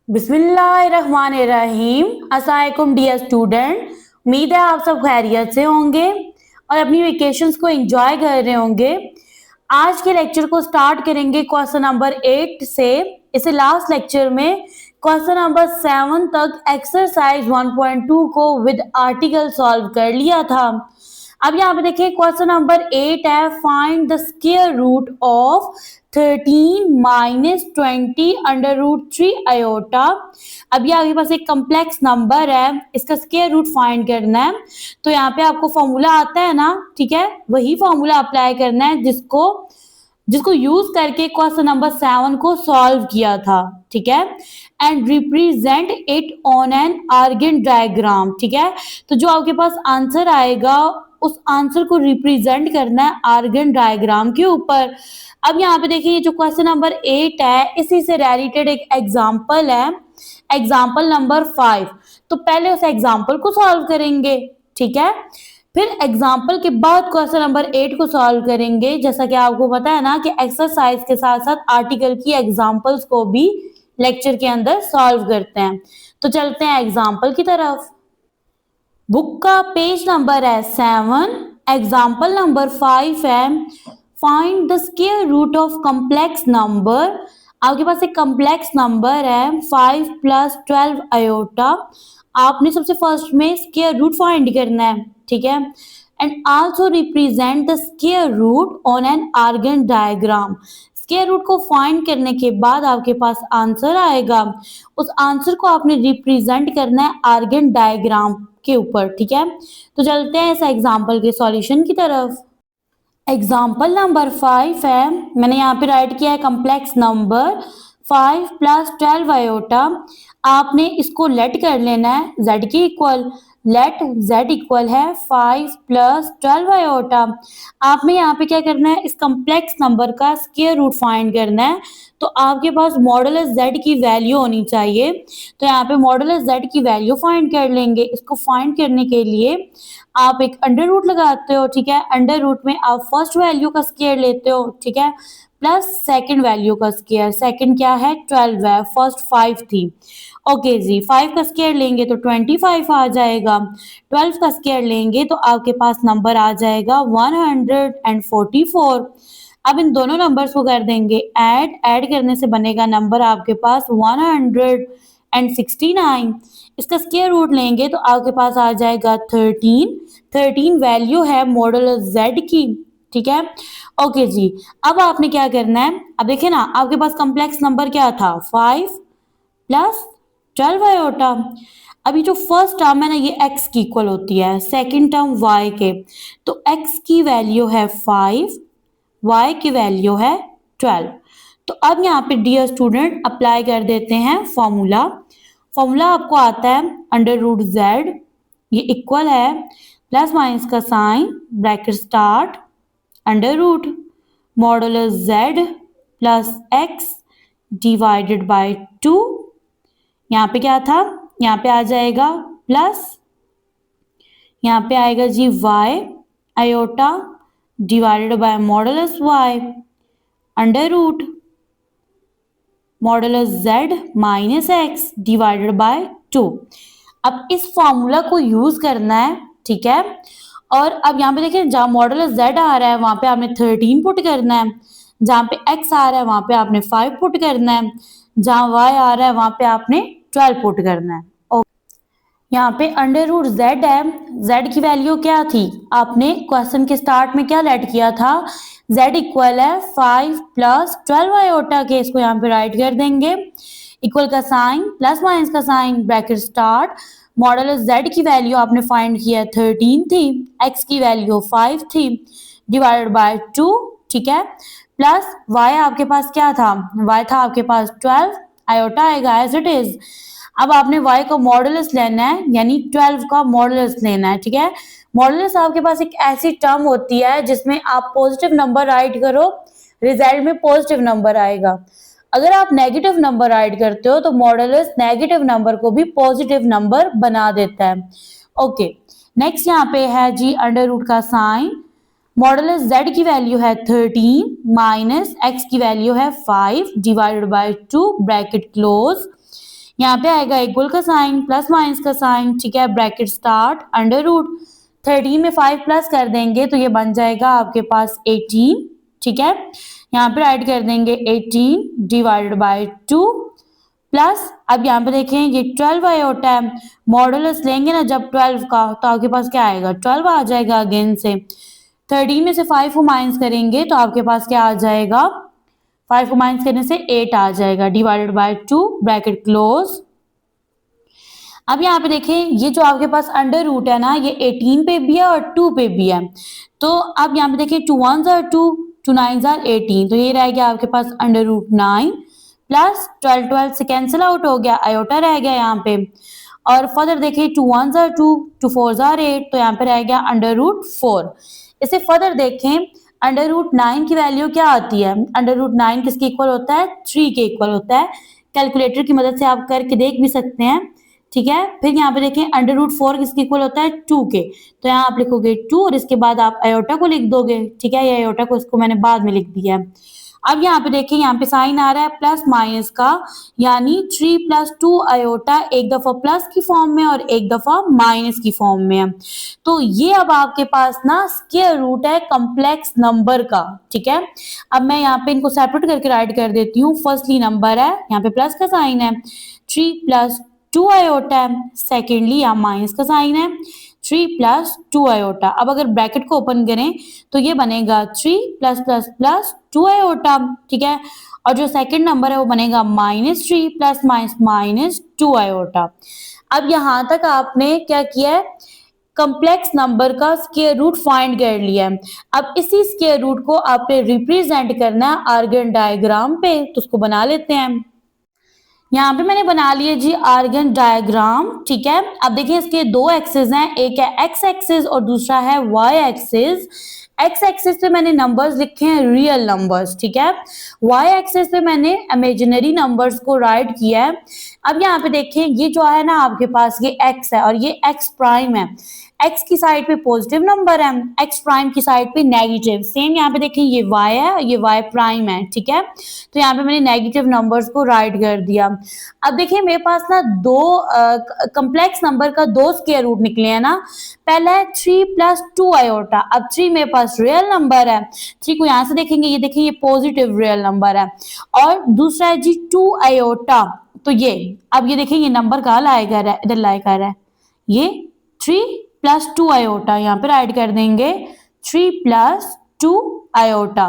बिस्मिल्लाहिर्रहमानिर्रहीम। अस्सलाम वालेकुम डियर स्टूडेंट। उम्मीद है आप सब खैरियत से होंगे और अपनी वेकेशंस को एंजॉय कर रहे होंगे। आज के लेक्चर को स्टार्ट करेंगे क्वेश्चन नंबर 8 से। इसे लास्ट लेक्चर में क्वेश्चन नंबर 7 तक एक्सरसाइज 1.2 को विद आर्टिकल सॉल्व कर लिया था। अब यहाँ पे देखिए क्वेश्चन नंबर 8 है, find the square root of 13 minus 20 under root 3 iota. अब ये आपके पास एक कम्प्लेक्स नंबर है, इसका स्क्वायर रूट फाइंड करना है। तो यहाँ पे आपको फॉर्मूला आता है ना, ठीक है, वही फॉर्मूला अप्लाई करना है जिसको जिसको यूज करके क्वेश्चन नंबर 7 को सॉल्व किया था, ठीक है। And represent it on an Argand diagram, ठीक है। तो जो आपके पास आंसर आएगा उस आंसर को रिप्रेजेंट करना है आर्गन डायग्राम के ऊपर। अब यहाँ पे देखिए, ये जो क्वेश्चन नंबर 8 है इसी से रिलेटेड एक एग्जाम्पल है, एग्जाम्पल नंबर 5। तो पहले उस एग्जाम्पल को सॉल्व करेंगे, ठीक है, फिर एग्जाम्पल के बाद क्वेश्चन नंबर 8 को सॉल्व करेंगे। जैसा कि आपको पता है ना कि एक्सरसाइज के साथ साथ आर्टिकल की एग्जाम्पल्स को भी लेक्चर के अंदर सॉल्व करते हैं। तो चलते हैं एग्जाम्पल की तरफ। बुक का पेज नंबर है 7, एग्जाम्पल नंबर 5 है, find the square root of complex number. आपके पास एक कॉम्प्लेक्स नंबर है 5 प्लस 12 आयोटा। आपने सबसे फर्स्ट में स्क्वायर रूट फाइंड करना है, ठीक है। And also represent the square root on an Argand diagram. Square root को फाइंड करने के बाद आपके पास आंसर आएगा, उस आंसर को आपने रिप्रेजेंट करना है आर्गन डायग्राम के ऊपर, ठीक है। तो चलते हैं इस एग्जाम्पल के सॉल्यूशन की तरफ। एग्जाम्पल नंबर 5 है, मैंने यहाँ पे राइट किया है कॉम्प्लेक्स नंबर 5 प्लस 12 आयोटा। आपने इसको लेट कर लेना है z के इक्वल। लेट z इक्वल है 5 प्लस 12 आयोटा। आपने यहाँ पे क्या करना है, इस कॉम्प्लेक्स नंबर का स्क्वायर रूट फाइंड करना है। तो आपके पास मॉडुलस z की वैल्यू होनी चाहिए। तो यहाँ पे मॉडुलस z की वैल्यू फाइंड कर लेंगे। इसको फाइंड करने के लिए आप एक अंडर रूट लगाते हो, ठीक है। अंडर रूट में आप फर्स्ट वैल्यू का स्क्वायर लेते हो, ठीक है, प्लस सेकंड वैल्यू का स्क्वायर। सेकंड क्या है, 12 है, फर्स्ट 5 थी। ओके जी, 5 का स्क्वायर लेंगे तो 25 आ जाएगा। 12 का स्क्वायर लेंगे तो आपके पास नंबर आ जाएगा 144। अब इन दोनों नंबर्स को कर देंगे ऐड करने से बनेगा नंबर आपके पास 169। इसका स्क्वायर रूट लेंगे तो आपके पास आ जाएगा 13 वैल्यू है मॉडुलस z की, ठीक है। ओके जी, अब आपने क्या करना है, अब देखिए ना आपके पास कॉम्प्लेक्स नंबर क्या था, 5 प्लस 12 आयोटा। अभी जो फर्स्ट टर्म है ना ये x की इक्वल होती है सेकंड टर्म y के। तो x की वैल्यू है 5, y की वैल्यू है 12। तो अब यहाँ पे डियर स्टूडेंट अप्लाई कर देते हैं फॉर्मूला। फॉर्मूला आपको आता है अंडर रूट z, ये इक्वल है प्लस माइनस का sign, bracket start, under root modulus z plus x divided by 2। यहाँ पे क्या था, यहाँ पे आ जाएगा प्लस, यहाँ पे आएगा जी y iota divided by modulus y under root modulus z minus x divided by 2। अब इस फॉर्मूला को यूज करना है, ठीक है। और अब यहाँ पे देखिए जहाँ मॉडुलस z आ रहा है वहां पे आपने 13 पुट करना है, जहाँ पे x आ रहा है वहां पे आपने 5 पुट करना है, जहाँ y आ रहा है वहां पे आपने 12 पुट करना है। यहाँ पे अंडर रूट z है, z की वैल्यू क्या थी, आपने क्वेश्चन के स्टार्ट में क्या लेट किया था, z इक्वल है 5 प्लस 12 आयोटा के। इसको यहाँ पे राइट कर देंगे, इक्वल का साइन प्लस माइनस का sign, bracket start, modulus z की वैल्यू आपने फाइंड किया 13 थी, x की वैल्यू 5 थी, डिवाइडेड बाय 2, ठीक है, प्लस y आपके पास क्या था, y था आपके पास 12, आयोटा आएगा एज इट इज। अब आपने y का मॉडुलस लेना है, यानी 12 का मॉडुलस लेना है, ठीक है। मॉडुलस आपके पास एक ऐसी टर्म होती है जिसमें आप पॉजिटिव नंबर राइट करो, रिजल्ट में पॉजिटिव नंबर आएगा। अगर आप नेगेटिव नंबर राइट करते हो तो मॉडुलस नेगेटिव नंबर को भी पॉजिटिव नंबर बना देता है। ओके, नेक्स्ट यहाँ पे है जी अंडर रूट का साइन, मॉडुलस z की वैल्यू है 13 माइनस x की वैल्यू है 5 डिवाइडेड बाय 2, ब्रैकेट क्लोज। यहाँ पे आएगा इक्वल का साइन, प्लस माइनस का साइन, ठीक है, ब्रैकेट स्टार्ट, अंडर रूट 13 में 5 प्लस कर देंगे तो ये बन जाएगा आपके पास 18, ठीक है। यहाँ पे राइट कर देंगे 18 डिवाइडेड बाय 2 प्लस, अब यहाँ पे देखें ये 12 आयोटा है, मॉडुलस लेंगे ना जब 12 का तो आपके पास क्या आएगा 12 आ जाएगा अगेन से। 13 में से 5 को माइनस करेंगे तो आपके पास क्या आ जाएगा, 5 को माइनस करने से 8 आ जाएगा, डिवाइडेड बाय 2 ब्रैकेट क्लोज। अब यहाँ पे देखें ये जो आपके पास अंडर रूट है ना ये 18 पे भी है और 2 पे भी है, तो अब यहाँ पे देखें 2 1s are 2, 2 9s are 18, तो ये रह गया आपके पास अंडर रूट 9 प्लस 12 12 से कैंसिल आउट हो गया, आयोटा रह गया यहाँ पे। और फर्दर देखिए 2 1s are 2, 2 4s are 8, तो यहाँ पे रह गया अंडर रूट 4। इसे फर्दर देखें अंडर रूट 9 की वैल्यू क्या आती है, अंडर रूट 9 किसके इक्वल होता है, 3 के इक्वल होता है। कैलकुलेटर की मदद से आप करके देख भी सकते हैं, ठीक है। फिर यहाँ पे देखें अंडर रूट 4 किसके इक्वल होता है, 2 के, तो यहाँ आप लिखोगे 2 और इसके बाद आप आयोटा को लिख दोगे, ठीक है, ये आयोटा को इसको मैंने बाद में लिख दिया है। अब यहाँ पे देखें यहाँ पे साइन आ रहा है प्लस माइनस का, यानी 3 प्लस 2 आयोटा एक दफा प्लस की फॉर्म में और एक दफा माइनस की फॉर्म में है। तो ये अब आपके पास ना स्क्वायर रूट है कॉम्प्लेक्स नंबर का, ठीक है। अब मैं यहाँ पे इनको सेपरेट करके राइट कर देती हूँ। फर्स्टली नंबर है, यहाँ पे प्लस का साइन है, 3 प्लस 2 आयोटा है। सेकेंडली यहाँ माइनस का साइन है, 3 प्लस 2 आयोटा। अब अगर ब्रैकेट को ओपन करें तो ये बनेगा 3 प्लस प्लस प्लस 2 आयोटा, ठीक है। और जो सेकंड नंबर है वो बनेगा -3 प्लस माइनस माइनस 2 आयोटा। अब यहाँ तक आपने क्या किया है, कॉम्प्लेक्स नंबर का स्क्वायर रूट फाइंड कर लिया है। अब इसी स्क्वायर रूट को आपने रिप्रेजेंट करना है आर्गन डायग्राम पे, तो उसको बना लेते हैं। यहाँ पे मैंने बना लिया जी आर्गन डायग्राम, ठीक है। अब देखिए इसके दो एक्सिस हैं, एक है एक्स एक्सिस और दूसरा है वाई एक्सिस। एक्स एक्सिस पे मैंने नंबर्स लिखे हैं रियल नंबर्स, ठीक है। वाई एक्सिस पे मैंने इमेजिनरी नंबर्स को राइट किया है। अब यहाँ पे देखें ये जो है ना आपके पास ये एक्स है और ये एक्स प्राइम है। एक्स की साइड पे पॉजिटिव नंबर है, एक्स प्राइम की साइड पे नेगेटिव। सेम यहाँ पे देखें ये वाई है, ये वाई प्राइम है, ठीक है। तो यहाँ पे मैंने नेगेटिव नंबर्स को राइट कर दिया। अब देखिए मेरे पास ना दो कॉम्प्लेक्स नंबर का दो स्क्वायर रूट निकले हैं ना। पहला है 3 प्लस 2 आयोटा। अब 3 मेरे पास रियल नंबर है, 3 को यहाँ से देखेंगे, ये देखिए ये पॉजिटिव रियल नंबर है। और दूसरा है जी 2 आयोटा, तो ये अब ये देखिए ये नंबर कहाँ लाया गया है, इधर लाया गया है, ये 3 प्लस 2 आयोटा, यहाँ पे राइट कर देंगे 3 plus 2 iota.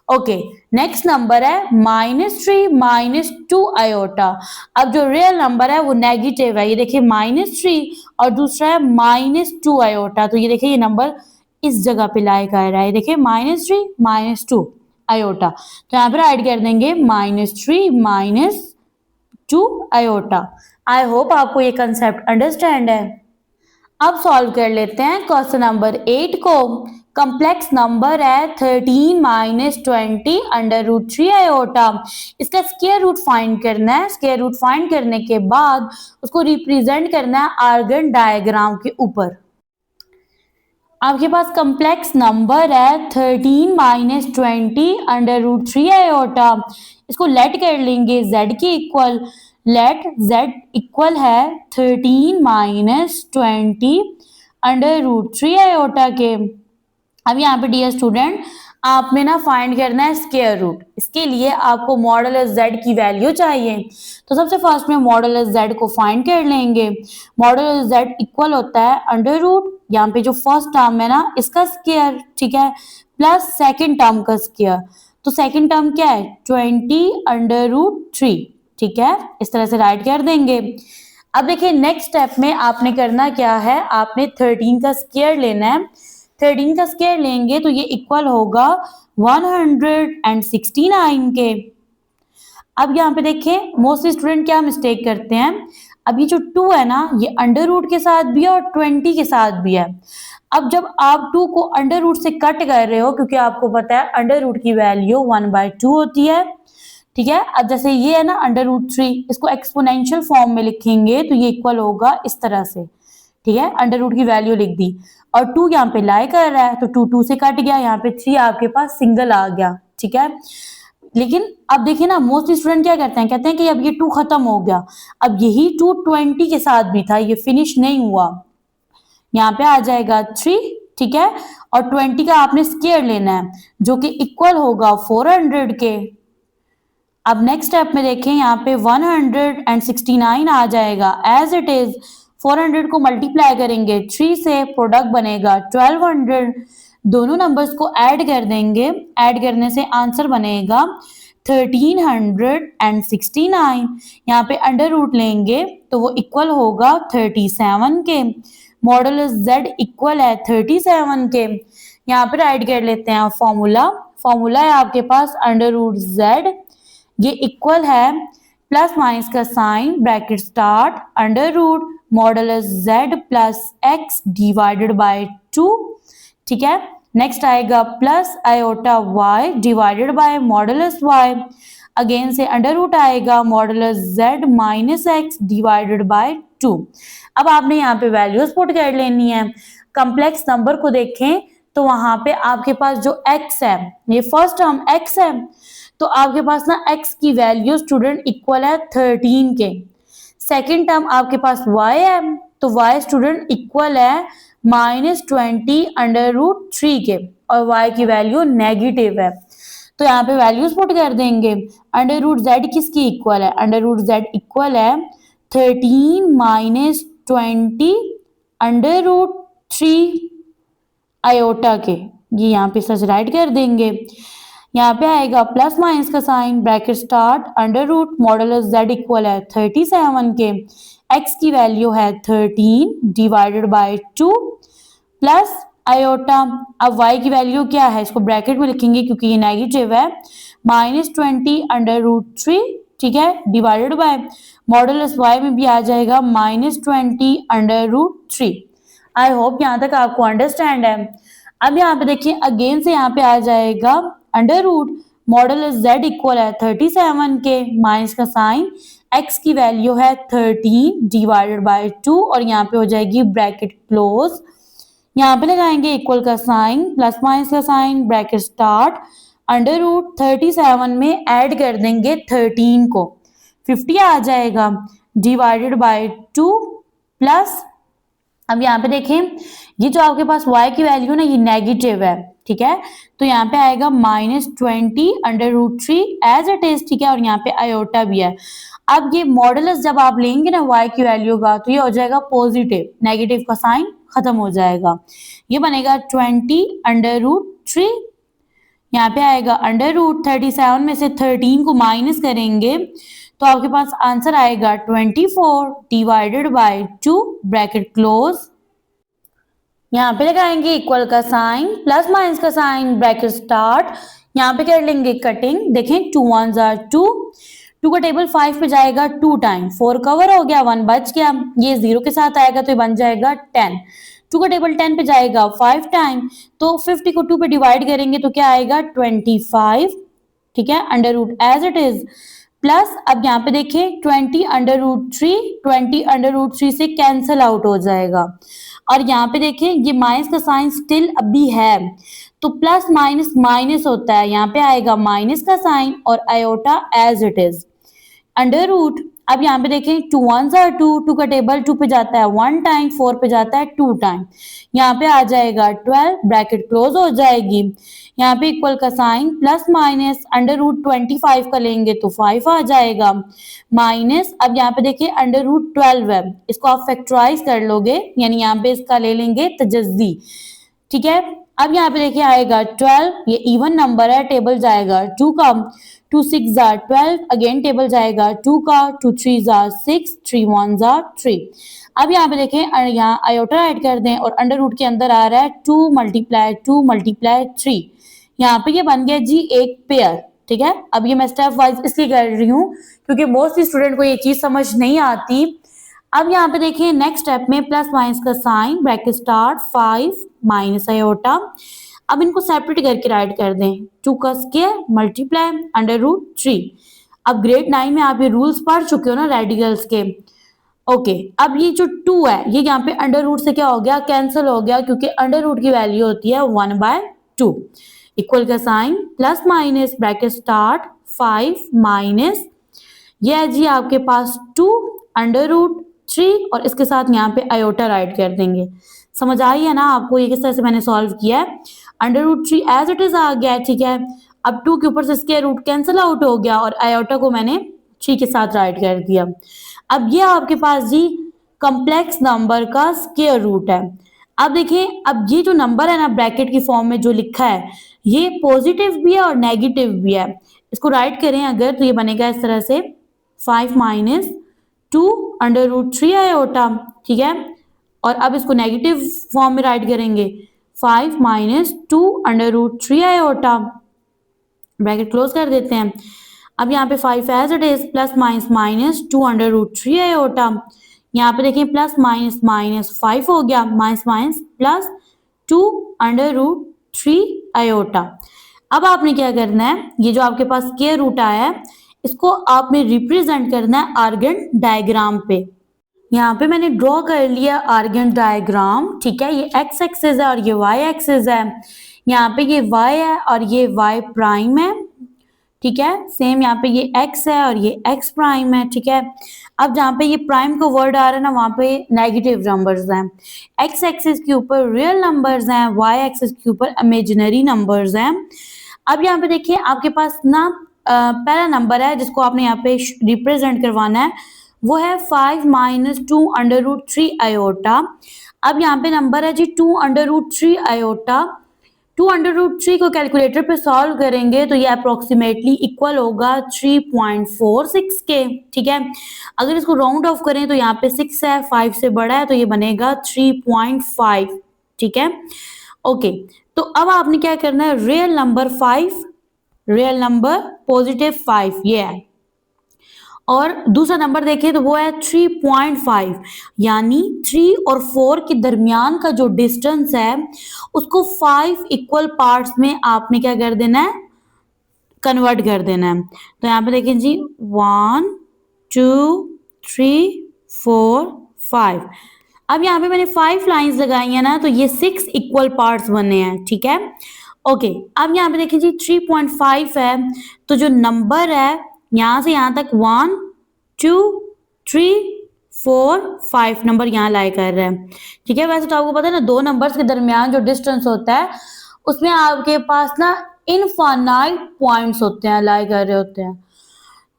Okay, next number है -3 माइनस 2 आयोटा। अब जो रियल नंबर है वो नेगेटिव है, ये देखिए -3 और दूसरा है -2 आयोटा, तो ये देखिए ये नंबर इस जगह पे लाया गया है, ये देखिए -3 माइनस 2 आयोटा, तो यहाँ पे राइट कर देंगे -3 -2 आयोटा। आई होप आपको ये कंसेप्ट अंडरस्टैंड है। अब सॉल्व कर लेते हैं क्वेश्चन नंबर 8 को। कॉम्प्लेक्स नंबर है 13 माइनस 20 अंडर रूट 3 आयोटा। इसका स्क्वायर रूट फाइंड करना है। स्क्वायर रूट फाइंड करने के बाद उसको रिप्रेजेंट करना है आर्गन डायग्राम के ऊपर। आपके पास कॉम्प्लेक्स नंबर है 13 माइनस 20 अंडर रूट 3 आयोटा। इसको लेट कर लेंगे z के इक्वल। लेट z इक्वल है 13 माइनस 20 अंडर रूट 3 आयोटा के। अब यहाँ पे डियर स्टूडेंट आपने ना फाइंड करना है स्क्वायर रूट। इसके लिए आपको मॉडुलस z की वैल्यू चाहिए, तो सबसे फर्स्ट में मॉडुलस z को फाइंड कर लेंगे। मॉडुलस z इक्वल होता है अंडर रूट, यहाँ पे जो फर्स्ट टर्म है ना इसका स्क्वायर, ठीक है, प्लस सेकंड टर्म का स्क्वायर। तो सेकंड टर्म क्या है 20 अंडर रूट 3, ठीक है, इस तरह से राइट कर देंगे। अब देखिए नेक्स्ट स्टेप में आपने करना क्या है, आपने 13 का स्क्वायर लेना है। 13 का स्क्वायर लेंगे तो ये इक्वल होगा 169 के। अब यहाँ पे देखें मोस्टली स्टूडेंट क्या मिस्टेक करते हैं, अब ये जो 2 है ना ये अंडर रूट के साथ भी है और 20 के साथ भी है। अब जब आप 2 को अंडर रूट से कट कर रहे हो, क्योंकि आपको पता है अंडर रूट की वैल्यू 1/2 होती है, ठीक है। अब जैसे ये है ना अंडर रूट 3, इसको एक्सपोनेंशियल फॉर्म में लिखेंगे तो ये इक्वल होगा इस तरह से, ठीक है, अंडर रूट की वैल्यू लिख दी और 2 यहाँ पे लाई कर रहा है तो 2 2 से कट गया, यहाँ पे 3 आपके पास सिंगल आ गया, ठीक है। लेकिन अब देखिए ना, मोस्टली स्टूडेंट क्या करते हैं, कहते हैं कि अब ये 2 खत्म हो गया। अब यही 2 20 के साथ भी था, ये फिनिश नहीं हुआ। यहाँ पे आ जाएगा 3, ठीक है, और 20 का आपने स्क्वायर लेना है जो कि इक्वल होगा 400 के। अब नेक्स्ट स्टेप में देखें, यहाँ पे 169 आ जाएगा एज इट इज। 400 को मल्टीप्लाई करेंगे 3 से, प्रोडक्ट बनेगा 1200। दोनों नंबर्स को ऐड कर देंगे, ऐड करने से आंसर बनेगा 1369। यहाँ पे अंडर रूट लेंगे तो वो इक्वल होगा 37 के। मॉडल z इक्वल है 37 के। यहाँ पे राइट कर लेते हैं फॉर्मूला। फॉर्मूला है आपके पास अंडर रूट z, ये इक्वल है प्लस माइनस का sign, bracket start, under root modulus z plus x divided by 2, ठीक है। नेक्स्ट आएगा plus iota y divided by modulus y, again से अंडर रूट आएगा modulus z minus x divided by 2। अब आपने यहाँ पे वैल्यूज पुट कर लेनी है। कॉम्प्लेक्स नंबर को देखें तो वहां पे आपके पास जो x है, ये फर्स्ट टर्म x है, तो आपके पास ना x की वैल्यू स्टूडेंट इक्वल है 13 के। सेकेंड टर्म आपके पास y है, तो y स्टूडेंट इक्वल है -20 अंडर रूट 3 के, और y की वैल्यू नेगेटिव है। तो यहाँ पे वैल्यूज पुट कर देंगे। अंडर रूट z किसकी इक्वल है, अंडर रूट z इक्वल है 13 - 20 अंडर रूट 3 आयोटा के। ये यहाँ पे सच राइट कर देंगे। यहाँ पे आएगा प्लस माइनस का sign, bracket start, under root modulus z equal है 37 के, x की वैल्यू है 13 डिवाइडेड बाय 2 प्लस आयोटा। अब y की वैल्यू क्या है, इसको ब्रैकेट में लिखेंगे क्योंकि ये नेगेटिव है, -20 अंडर रूट 3, ठीक है, डिवाइडेड बाय मॉडुलस y में भी आ जाएगा -20 अंडर रूट 3। आई होप यहाँ तक आपको अंडरस्टैंड है। अब यहाँ पे देखिए अगेन से यहाँ पे आ जाएगा under root modulus z equal है 37 के, माइनस का साइन, x की वैल्यू है 13 डिवाइडेड बाय 2, और यहाँ पे हो जाएगी ब्रैकेट क्लोज। यहाँ पे लगाएंगे इक्वल का साइन, प्लस माइनस का sign, bracket start, under root 37 में ऐड कर देंगे 13 को, 50 आ जाएगा डिवाइडेड बाय 2 प्लस। अब यहाँ पे देखें ये जो आपके पास y की वैल्यू ना ये नेगेटिव है, ठीक है, तो यहाँ पे आएगा -20 under root 3 as it is, ठीक है, और यहाँ पे आयोटा भी है। अब ये मॉडुलस जब आप लेंगे ना y की वैल्यू का तो ये हो जाएगा पॉजिटिव, नेगेटिव का साइन खत्म हो जाएगा, ये बनेगा 20 अंडर रूट 3। यहाँ पे आएगा अंडर रूट 37 में से 13 को माइनस करेंगे तो आपके पास आंसर आएगा 24 डिवाइडेड बाय 2 ब्रैकेट क्लोज। यहाँ पे लगाएंगे इक्वल का साइन, प्लस माइनस का साइन, ब्रैकेट स्टार्ट, यहाँ पे कर लेंगे कटिंग। देखें 2 1s are 2, 2 का टेबल 5 पे जाएगा 2 टाइम, 4 कवर हो गया, 1 बच गया, ये 0 के साथ आएगा तो ये बन जाएगा 10। 2 का टेबल 10 पे जाएगा 5 टाइम, तो 50 को 2 पे डिवाइड करेंगे तो क्या आएगा 25, ठीक है, under root as it is plus. अब यहाँ पे देखें 20 अंडर रूट 3, 20 अंडर रूट 3 से कैंसिल आउट हो जाएगा, और यहाँ पे देखें ये माइनस का साइन स्टिल अभी है तो प्लस माइनस माइनस होता है, यहाँ पे आएगा माइनस का साइन और iota as it is under root. अब यहाँ पे देखें 2 1s are 2, 2 का टेबल 2 पे जाता है 1 टाइम, 4 पे जाता है 2 टाइम, यहाँ पे आ जाएगा 12, ब्रैकेट क्लोज हो जाएगी। यहाँ पे इक्वल का sign, plus minus under root 25 का लेंगे तो 5 आ जाएगा, माइनस। अब यहाँ पे देखिए अंडर रूट 12 है, इसको आप फैक्टराइज कर लोगे, यानी यहाँ पे इसका ले लेंगे तजज़ी, ठीक है। अब यहाँ पे देखिए आएगा 12, ये इवन नंबर है, टेबल जाएगा 2 का, 2 6s are 12, अगेन टेबल जाएगा 2 का, 2 3s are 6, 3 1s are 3। अब यहाँ पे देखें यहाँ आयोटा ऐड कर दें और अंडर रूट के अंदर आ रहा है 2 × 3, यहाँ पे ये बन गया जी एक पेयर, ठीक है। अब ये मैं स्टेप वाइज इसलिए कर रही हूँ क्योंकि मोस्टली स्टूडेंट को ये चीज समझ नहीं आती। अब यहाँ पे देखिए नेक्स्ट स्टेप में प्लस माइनस का sign, bracket start, 5 minus iota. अब इनको सेपरेट करके राइट कर दें, 2 का स्क्वायर मल्टीप्लाई अंडर रूट 3। अब ग्रेड 9 में आप ये रूल्स पढ़ चुके हो ना रेडिकल्स के, ओके। अब ये जो 2 है ये यहाँ पे अंडर रूट से क्या हो गया, कैंसिल हो गया, क्योंकि अंडर रूट की वैल्यू होती है 1/2। इक्वल का sign, plus minus, bracket start, 5 minus ये है जी आपके पास 2 अंडर रूट 3 और इसके साथ यहाँ पे आयोटा राइट कर देंगे। समझ आई है ना आपको ये किस तरह से मैंने सॉल्व किया है। Under root 3 as it is आ गया है, ठीक है। अब 2 के ऊपर से स्क्वायर रूट कैंसिल आउट हो गया और आयोटा को मैंने 3 के साथ राइट कर दिया। अब ये आपके पास जी कॉम्प्लेक्स नंबर का स्क्वायर रूट है। अब देखिए, अब ये जो नंबर है ना ब्रैकेट की फॉर्म में जो लिखा है ये पॉजिटिव भी है और नेगेटिव भी है। इसको राइट करें अगर तो ये बनेगा इस तरह से 5 माइनस 2 अंडर रूट 3 आयोटा, ठीक है। और अब इसको नेगेटिव फॉर्म में राइट करेंगे 5 minus 2 under root 3 iota, bracket close कर देते हैं। अब यहाँ पे 5 as it is plus minus minus 2 under root 3 iota, यहाँ पे देखिए प्लस माइनस माइनस 5 हो गया, minus minus plus 2 under root 3 iota. अब आपने क्या करना है, ये जो आपके पास स्क्वायर रूट आया है इसको आपने रिप्रेजेंट करना है आर्गन डायग्राम पे। यहाँ पे मैंने ड्रॉ कर लिया आर्गन डायग्राम, ठीक है। ये एक्स एक्सिस है और ये वाई एक्सिस है। यहाँ पे ये वाई है और ये वाई प्राइम है, ठीक है। सेम यहाँ पे ये एक्स है और ये एक्स प्राइम है, ठीक है। अब जहाँ पे ये प्राइम का वर्ड आ रहा है ना वहाँ पे नेगेटिव नंबर्स हैं। एक्स एक्सिस के ऊपर रियल नंबर्स हैं, वाई एक्सिस के ऊपर इमेजिनरी नंबर्स हैं। अब यहाँ पे देखिए आपके पास ना पहला नंबर है जिसको आपने यहाँ पे रिप्रेजेंट करवाना है, वो है 5 माइनस 2 अंडर रूट 3 आयोटा। अब यहाँ पे नंबर है जी 2 under root 3 iota. 2 under root 3 को कैलकुलेटर पे सॉल्व करेंगे तो ये अप्रोक्सीमेटली इक्वल होगा 3.46 के, ठीक है। अगर इसको राउंड ऑफ करें तो यहाँ पे 6 है, 5 से बड़ा है तो ये बनेगा 3.5, ठीक है। ओके, तो अब आपने क्या करना है, real number 5, real number positive 5 ये है, और दूसरा नंबर देखें तो वो है 3.5, यानी 3 और 4 के दरमियान का जो डिस्टेंस है उसको 5 इक्वल पार्ट्स में आपने क्या कर देना है, कन्वर्ट कर देना है। तो यहाँ पे देखें जी 1 2 3 4 5। अब यहाँ पे मैंने 5 लाइंस लगाई है ना तो ये 6 इक्वल पार्ट्स बने हैं, ठीक है। ओके, अब यहाँ पे देखिए जी 3.5 है तो जो नंबर है यहाँ से यहाँ तक 1 2 3 4 5 नंबर यहाँ लाई कर रहे हैं, ठीक है। वैसे तो आपको पता है ना दो नंबर्स के दरमियान जो डिस्टेंस होता है उसमें आपके पास ना इनफाइनाइट पॉइंट्स होते हैं, लाई कर रहे होते हैं।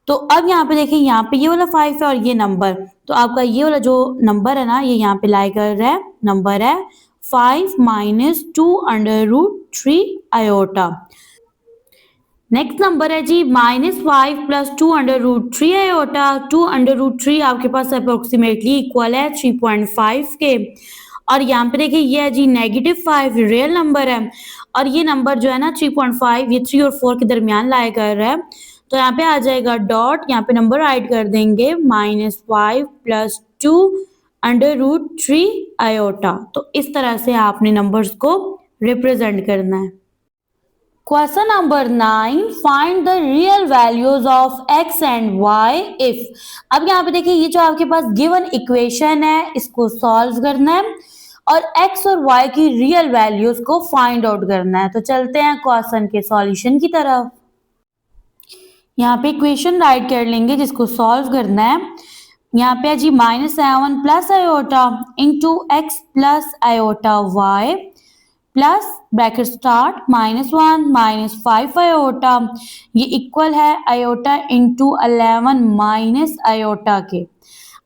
तो अब यहाँ पे देखिए यहाँ पे ये वाला 5 है और ये नंबर, तो आपका ये वाला जो नंबर है ना ये यहाँ पे लाई कर रहा है, नंबर है 5 minus 2 under root 3 iota. Next number है जी -5 plus 2 under root 3 iota. 2 under root 3 आपके पास अप्रोक्सीमेटली इक्वल है 3.5 के, और यहाँ पे देखिए ये है जी -5 रियल नंबर है, और ये नंबर जो है ना 3.5 ये 3 और 4 के दरमियान लाया कर रहा है। तो यहाँ पे आ जाएगा डॉट, यहाँ पे नंबर राइट कर देंगे -5 प्लस 2 अंडर रूट 3 आयोटा। तो इस तरह से आपने नंबर्स को रिप्रेजेंट करना है। Question number 9, find the real values of x and y if. अब यहाँ पे देखिए ये जो आपके पास गिवन इक्वेशन है इसको सॉल्व करना है और x और y की रियल वैल्यूज को फाइंड आउट करना है। तो चलते हैं क्वेश्चन के सॉल्यूशन की तरफ। यहाँ पे इक्वेशन राइट कर लेंगे जिसको सॉल्व करना है। यहाँ पे जी -7 plus iota into X plus iota Y plus bracket start -1 -5 iota, ये इक्वल है आयोटा इंटू 11 माइनस आयोटा के।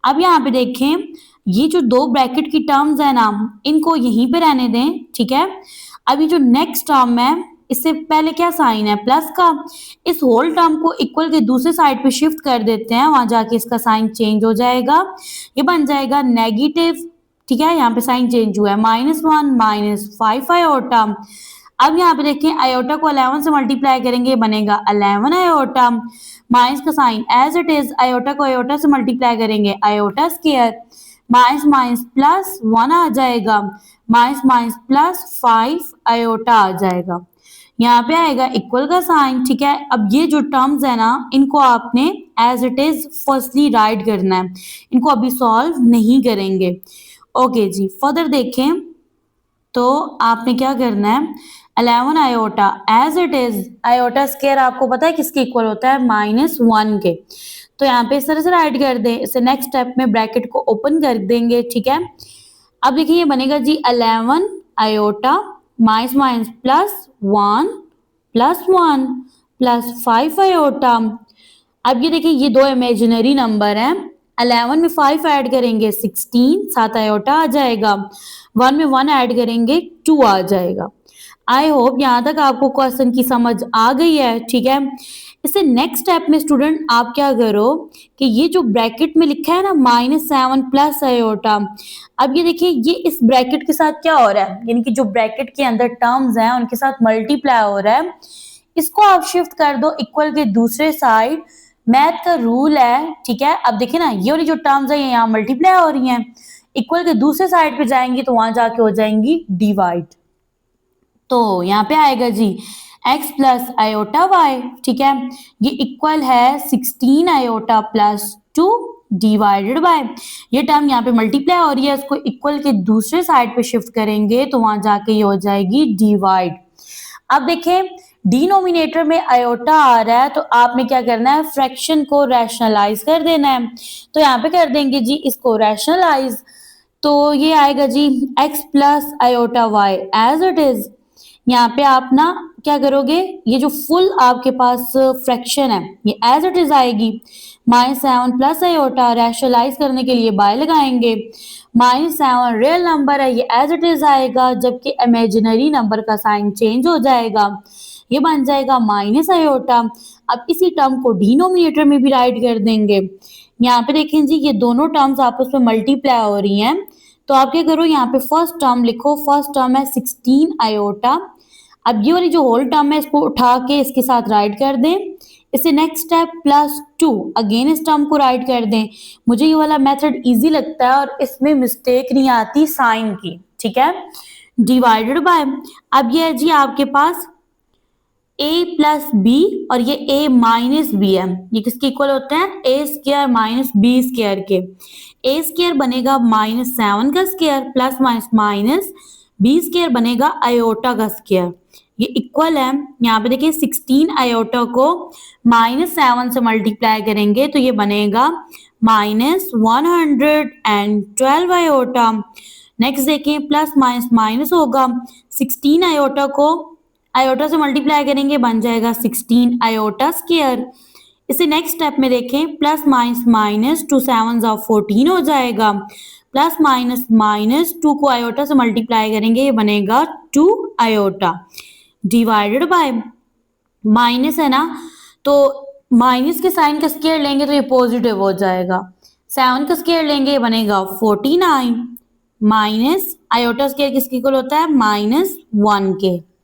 अब यहाँ पे देखें ये जो दो ब्रैकेट की टर्म्स है ना इनको यहीं पे रहने दें, ठीक है। अभी जो नेक्स्ट टर्म है इससे पहले क्या साइन है, प्लस का, इस होल टर्म को इक्वल के दूसरे साइड पे शिफ्ट कर देते हैं, वहां जाके इसका साइन चेंज हो जाएगा, ये बन जाएगा नेगेटिव, ठीक है। यहाँ पे साइन चेंज हुआ है -1 -5 आयोटा। अब यहाँ पे देखें आयोटा को 11 से मल्टीप्लाई करेंगे बनेगा 11 आयोटा, माइनस का sign as it is, iota को आयोटा से मल्टीप्लाई करेंगे iota square, minus minus plus 1 आ जाएगा, माइनस माइनस प्लस 5 आयोटा आ जाएगा, यहाँ पे आएगा इक्वल का साइन, ठीक है। अब ये जो टर्म्स है ना इनको आपने as it is firstly write करना है, इनको अभी सॉल्व नहीं करेंगे। ओके जी, फर्दर देखें तो आपने क्या करना है, 11 iota as it is, iota square आपको पता है किसके इक्वल होता है, -1 के। तो यहाँ पे इस तरह से राइट कर दें। इसे नेक्स्ट स्टेप में ब्रैकेट को ओपन कर देंगे, ठीक है। अब देखिए ये बनेगा जी 11 आयोटा माइनस माइनस +1 +1 +5 आयोटा। अब ये देखिए ये दो इमेजिनरी नंबर हैं। 11 में 5 ऐड करेंगे 16, 7 आयोटा आ जाएगा। 1 में 1 ऐड करेंगे 2 आ जाएगा। आई होप यहाँ तक आपको क्वेश्चन की समझ आ गई है, ठीक है। इससे नेक्स्ट स्टेप में स्टूडेंट आप क्या करो कि ये जो ब्रैकेट में लिखा है ना -7 प्लस आयोटा, अब ये देखिए ये इस ब्रैकेट के साथ क्या हो रहा है, यानी कि जो ब्रैकेट के अंदर टर्म्स हैं उनके साथ मल्टीप्लाई हो रहा है। इसको आप शिफ्ट कर दो इक्वल के दूसरे साइड। मैथ का रूल है, ठीक है। अब देखिए ना ये वाली जो टर्म्स है ये यहाँ मल्टीप्लाई हो रही हैं, इक्वल के दूसरे साइड पे जाएंगी तो वहां जाके हो जाएंगी डिवाइड। तो यहाँ पे आएगा जी x प्लस आयोटा वाई, ठीक है। ये इक्वल है 16 आयोटा +2 डिवाइडेड बाय, ये टर्म यहाँ पे मल्टीप्लाई हो रही है, इसको इक्वल के दूसरे साइड पे शिफ्ट करेंगे तो वहां जाके ये हो जाएगी डिवाइड। अब देखें डिनोमिनेटर में आयोटा आ रहा है तो आपने क्या करना है, फ्रैक्शन को रैशनलाइज कर देना है। तो यहाँ पे कर देंगे जी इसको रैशनलाइज, तो ये आएगा जी x plus iota Y as it is. यहाँ पे आप ना क्या करोगे, ये जो फुल आपके पास फ्रैक्शन है ये एज इट इज आएगी। -7 प्लस आयोटा रैशनलाइज करने के लिए बाय लगाएंगे। -7 रियल नंबर है, ये एज इट इज आएगा, जबकि इमेजिनरी नंबर का साइन चेंज हो जाएगा, ये बन जाएगा माइनस आयोटा। अब इसी टर्म को डिनोमिनेटर में भी राइट कर देंगे। यहाँ पे देखें जी ये दोनों टर्म्स आपस में मल्टीप्लाई हो रही हैं, तो आप क्या करो यहाँ पे फर्स्ट टर्म लिखो, फर्स्ट टर्म है 16 आयोटा। अब ये वाली जो होल टर्म है इसको उठा के इसके साथ राइट कर दें। इसे नेक्स्ट स्टेप +2 अगेन इस टर्म को राइट कर दें। मुझे ये वाला मेथड इजी लगता है और इसमें मिस्टेक नहीं आती साइन की, ठीक है। डिवाइडेड बाय, अब ये है जी आपके पास a प्लस बी और ये a माइनस बी है, ये किसके इक्वल होते हैं, a square minus B square के। a स्क्वायर बनेगा -7 का square plus minus minus B square बनेगा आयोटा का स्क्वायर, ये इक्वल है। यहाँ पे देखिए 16 आयोटा को -7 से मल्टीप्लाई करेंगे तो ये बनेगा -112 आयोटा। नेक्स्ट देखें प्लस माइनस माइनस होगा, 16 आयोटा को आयोटा से मल्टीप्लाई करेंगे बन जाएगा 16 आयोटा स्क्वायर। इसे नेक्स्ट स्टेप में देखें प्लस माइनस माइनस 2 7 14 हो जाएगा, प्लस माइनस माइनस 2 को आयोटा से मल्टीप्लाई करेंगे ये बनेगा 2 आयोटा डिवाइडेड बाय, माइनस है ना तो माइनस के साइन का स्क्वायर लेंगे तो ये पॉजिटिव हो जाएगा, 7 का स्क्वायर लेंगे ये बनेगा 49 माइनस आयोटा स्क्वायर किसके इक्वल होता है, -1 के।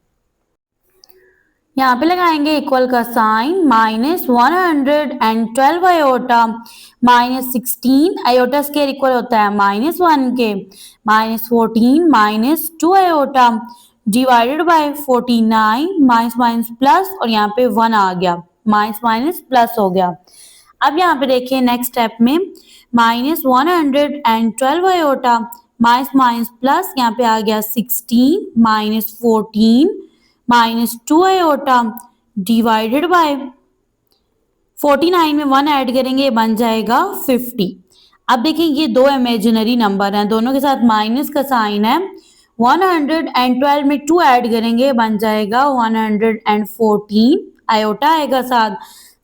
यहाँ पे लगाएंगे इक्वल का sign, -112 iota -16 iota square equal होता है -1 के, -14 -2 iota divided by 49 minus minus plus और यहाँ पे 1 आ गया, माइनस माइनस प्लस हो गया। अब यहाँ पे देखिए नेक्स्ट स्टेप में -112 आयोटा माइनस माइनस प्लस यहाँ पे आ गया 16 -14 -2 आयोटा डिवाइडेड बाय 49 में 1 ऐड करेंगे बन जाएगा 50। अब देखिए ये दो इमेजिनरी नंबर हैं, दोनों के साथ माइनस का साइन है, 112 में 2 ऐड करेंगे बन जाएगा 114 आयोटा आएगा, साथ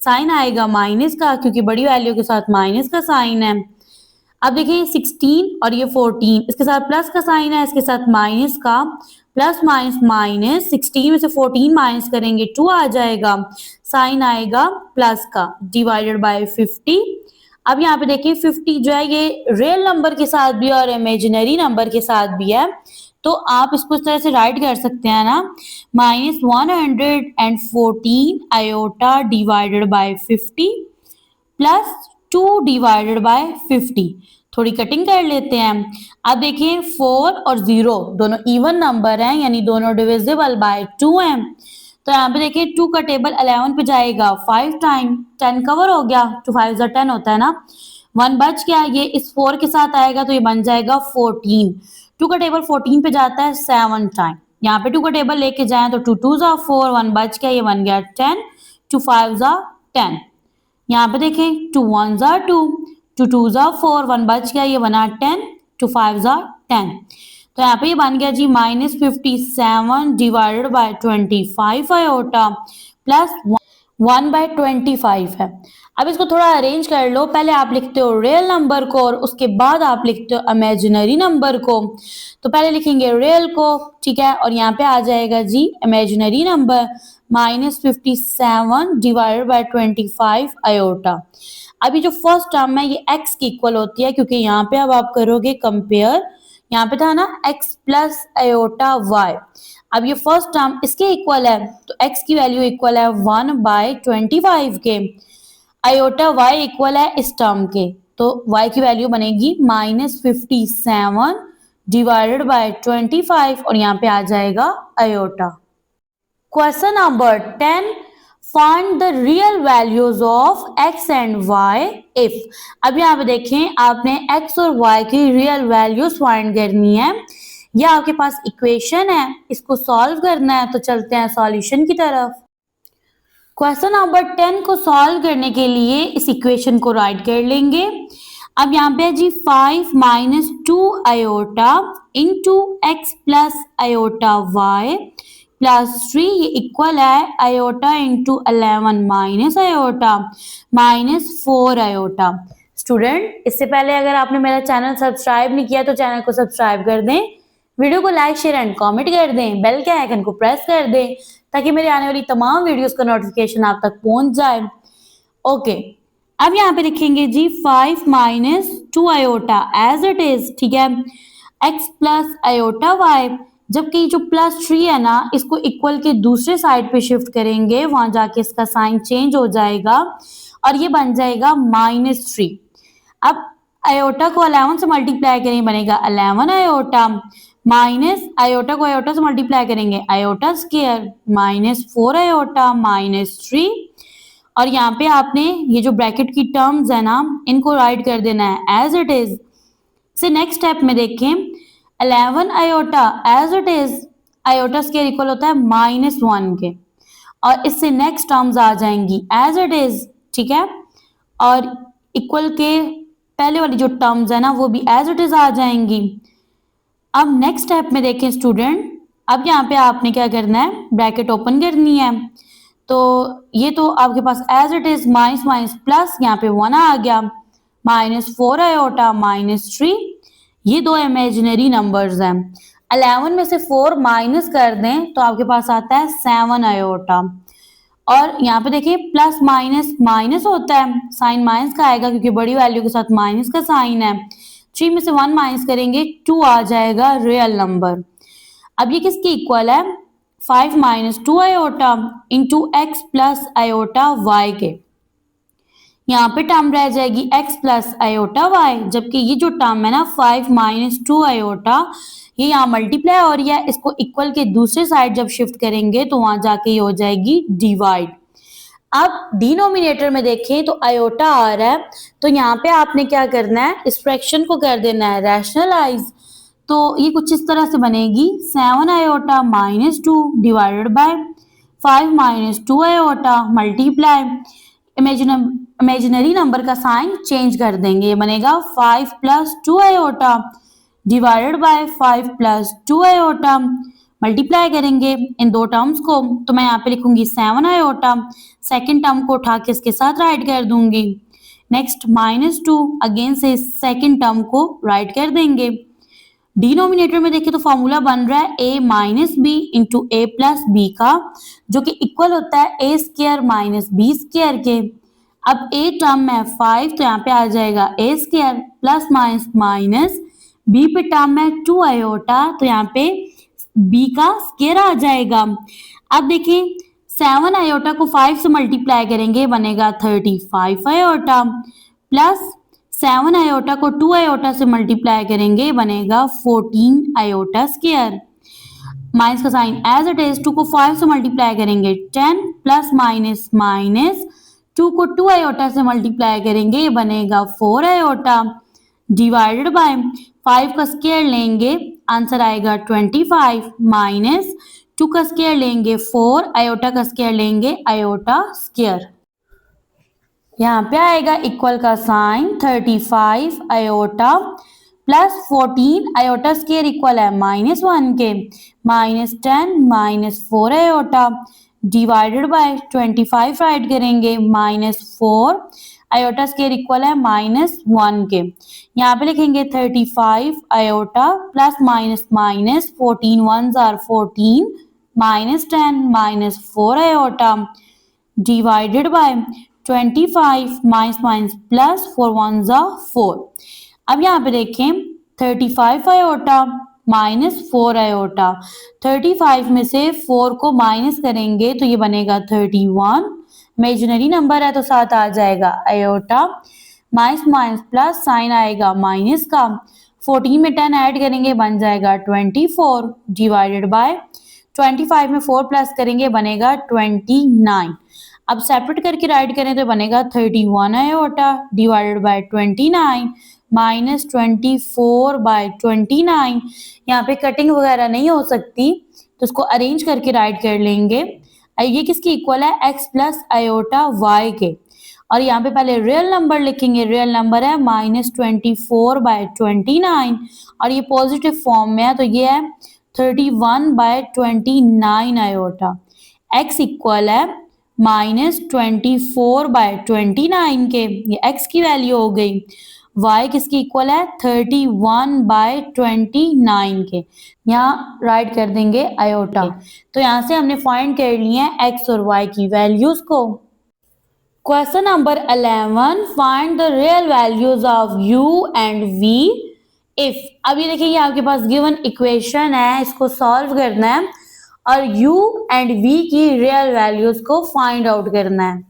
साइन आएगा माइनस का क्योंकि बड़ी वैल्यू के साथ माइनस का साइन है। अब देखिए 16 और ये 14 इसके साथ प्लस का साइन है, इसके साथ माइनस का, प्लस माइनस माइनस 16 में से 14 माइनस करेंगे 2 आ जाएगा, साइन आएगा प्लस का डिवाइडेड बाय 50। अब यहाँ पे देखिए 50 जो है ये रियल नंबर के साथ भी और इमेजिनरी नंबर के साथ भी है, तो आप इसको इस तरह से राइट कर सकते हैं ना, -114 iota divided bye 50 plus 2 divided by 50। थोड़ी कटिंग कर लेते हैं। अब देखिए 4 और 0 दोनों इवन नंबर हैं, यानी दोनों डिविजिबल बाय 2 हैं। तो यहाँ पे देखिए 2 का टेबल 11 पे जाएगा 5 टाइम, 10 कवर हो गया, 2 5 10 होता है ना, 1 बच गया, ये इस 4 के साथ आएगा तो ये बन जाएगा 14। 2 का टेबल 14 पे जाता है 7 टाइम, यहाँ पे 2 का टेबल लेके जाएं तो 2 2 जा 4, 1 बच गया, ये बन गया 10, 2 5 जा 10। यहाँ पे देखें 2 1 जा 2, 2 2 जा 4, 1 बच गया, ये बना 10, 2 5 जा 10। तो यहाँ पे ये बन गया जी -57 डिवाइडेड बाय 25 आयोटा प्लस 1/25 है। अब इसको थोड़ा अरेंज कर लो, पहले आप लिखते हो रियल नंबर को और उसके बाद आप लिखते हो इमेजिनरी नंबर को। तो पहले लिखेंगे रियल को, ठीक है, और यहाँ पे आ जाएगा जी imaginary number -57 divided by 25 iota. अभी जो फर्स्ट टर्म है ये x की इक्वल होती है, क्योंकि यहाँ पे अब आप करोगे कंपेयर, यहाँ पे था ना x प्लस आयोटा y, अब ये फर्स्ट टर्म इसके इक्वल है, तो x की वैल्यू इक्वल है 1/25 के, आयोटा y इक्वल है इस टर्म के, तो y की वैल्यू बनेगी -57 डिवाइडेड बाय 25 और यहाँ पे आ जाएगा iota. Question number 10, find the real values of x and y if. अब यहाँ पे देखें आपने x और y की रियल वैल्यूज फाइंड करनी है, यह आपके पास इक्वेशन है, इसको सॉल्व करना है, तो चलते हैं सॉल्यूशन की तरफ। क्वेश्चन नंबर 10 को सॉल्व करने के लिए इस इक्वेशन को राइट कर लेंगे। अब यहाँ पे जी 5 - 2 iota into X plus iota y plus 3 ये इक्वल है iota into 11 minus iota -4 iota. Student, इससे पहले अगर आपने मेरा चैनल सब्सक्राइब नहीं किया तो चैनल को सब्सक्राइब कर दें, वीडियो को लाइक शेयर एंड कमेंट कर दें, बेल के आइकन को प्रेस कर दें ताकि मेरे आने वाली तमाम वीडियोस का नोटिफिकेशन आप तक पहुंच जाए। ओके, अब यहाँ पे लिखेंगे जी 5 - 2 आयोटा एज इट इज, ठीक है, x प्लस आयोटा y, जबकि जो +3 है ना इसको इक्वल के दूसरे साइड पे शिफ्ट करेंगे, वहां जाके इसका साइन चेंज हो जाएगा और ये बन जाएगा -3। अब आयोटा को 11 से मल्टीप्लाई करेंगे बनेगा 11 आयोटा, माइनस आयोटा को आयोटा से मल्टीप्लाई करेंगे आयोटा स्क्वायर -4 आयोटा -3, और यहाँ पे आपने ये जो ब्रैकेट की टर्म्स है ना इनको राइट कर देना है एज इट इज। से नेक्स्ट स्टेप में देखें 11 iota as it is, iota square equal होता है -1 के, और इससे नेक्स्ट टर्म्स आ जाएंगी एज इट इज, ठीक है, और इक्वल के पहले वाली जो टर्म्स है ना वो भी एज इट इज आ जाएंगी। अब नेक्स्ट स्टेप में देखें स्टूडेंट, अब यहाँ पे आपने क्या करना है, ब्रैकेट ओपन करनी है, तो ये तो आपके पास as it is minus minus plus, यहाँ पे 1 आ गया, -4 आयोटा -3, ये दो इमेजिनरी नंबर्स हैं। 11 में से 4 माइनस कर दें तो आपके पास आता है 7 आयोटा, और यहाँ पे देखिए प्लस माइनस माइनस होता है, साइन माइनस का आएगा क्योंकि बड़ी वैल्यू के साथ माइनस का साइन है। 3 में से 1 माइनस करेंगे 2 आ जाएगा रियल नंबर। अब ये किसकी इक्वल है, 5 - 2 iota into X plus iota y के, यहाँ पे टर्म रह जाएगी x प्लस आयोटा y, जबकि ये जो टर्म है ना 5 - 2 आयोटा ये यहाँ मल्टीप्लाई हो रही है, इसको इक्वल के दूसरे साइड जब शिफ्ट करेंगे तो वहां जाके ये हो जाएगी डिवाइड। अब डिनोमिनेटर में देखें तो आयोटा आ रहा है, तो यहाँ पे आपने क्या करना है, इस फ्रैक्शन को कर देना है रैशनलाइज, तो ये कुछ इस तरह से बनेगी 7 iota -2 divided by 5 - 2 iota multiply, imaginary number का साइन चेंज कर देंगे, ये बनेगा 5 + 2 iota divided bye 5 + 2 iota, multiply करेंगे इन दो टर्म्स को, तो मैं यहाँ पे लिखूंगी 7 आयोटा, सेकेंड टर्म को उठा के इसके साथ राइट कर दूंगी, नेक्स्ट -2 अगेन से सेकेंड टर्म को राइट कर देंगे। डिनोमिनेटर में देखिए तो फॉर्मूला बन रहा है a - b into a + b का, जो कि इक्वल होता है a स्क्वायर - b स्क्वायर के। अब a टर्म है 5, तो यहाँ पे आ जाएगा a square plus minus b पे टर्म है 2 आयोटा, तो यहाँ पे b का स्क्वायर आ जाएगा। अब देखिए 7 आयोटा को 5 से मल्टीप्लाई करेंगे बनेगा 35 आयोटा, प्लस 7 आयोटा को 2 आयोटा से मल्टीप्लाई करेंगे बनेगा 14 आयोटा स्क्वायर, माइनस का साइन एज इट इज, 2 को 5 से मल्टीप्लाई करेंगे 10 प्लस माइनस माइनस 2 को 2 आयोटा से मल्टीप्लाई करेंगे ये बनेगा 4 आयोटा डिवाइडेड बाय 5 का स्क्वायर लेंगे आंसर आएगा 25 माइनस 2 का स्क्वायर लेंगे 4, आयोटा का स्क्वायर लेंगे आयोटा स्क्वायर। यहाँ पे आएगा इक्वल का sign 35 iota plus 14 iota square equal है -1 के -10 -4 आयोटा डिवाइडेड बाय 25 राइट करेंगे -4 आयोटा स्क्वायर इक्वल है -1 के। यहाँ पे लिखेंगे 35 iota plus minus 14 1s are 14 -10 -4 iota divided by 25 minus plus 4 1s are 4। अब यहाँ पे देखें 35 आयोटा -4 आयोटा 35 में से 4 को माइनस करेंगे तो ये बनेगा 31, इमेजिनरी नंबर है तो साथ आ जाएगा आयोटा माइनस प्लस साइन आएगा माइनस का 14 में 10 ऐड करेंगे बन जाएगा 24 डिवाइडेड बाय 25 में 4 प्लस करेंगे बनेगा 29। अब सेपरेट करके राइट करें तो बनेगा 31 आयोटा डिवाइडेड बाय 29 -24 बाय 29। यहाँ पे कटिंग वगैरह नहीं हो सकती तो इसको अरेंज करके राइट कर लेंगे। ये किसकी इक्वल है x प्लस आयोटा y के, और यहाँ पे पहले रियल नंबर लिखेंगे, रियल नंबर है -24 बाय 29 और ये पॉजिटिव फॉर्म में है तो ये है 31 बाय 29 आयोटा। x इक्वल है -24 बाय 29 के, ये x की वैल्यू हो गई। y किसकी इक्वल है 31 बाय 29 के, यहाँ राइट कर देंगे आयोटा। तो यहाँ से हमने फाइंड कर लिए हैं x और y की वैल्यूज को। Question number 11, find the real values of u and v if. अब ये देखिए आपके पास गिवन इक्वेशन है, इसको सॉल्व करना है और u एंड v की रियल वैल्यूज को फाइंड आउट करना है।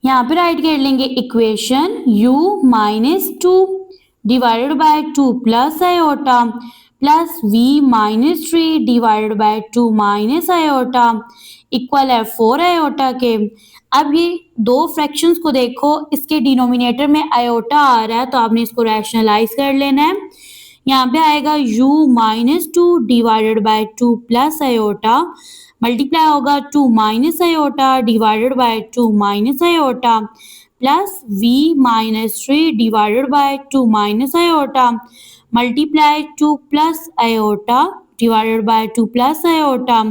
यहाँ पे राइट कर लेंगे equation u -2 divided by 2 plus iota plus v -3 divided by 2 minus iota equal है 4 आयोटा के। अब ये दो फ्रैक्शंस को देखो, इसके डिनोमिनेटर में आयोटा आ रहा है तो आपने इसको रैशनलाइज कर लेना है। यहाँ पे आएगा u -2 divided by 2 plus iota multiply होगा 2 minus iota divided by 2 minus iota plus v -3 divided by 2 minus iota multiply 2 plus iota divided by 2 plus iota,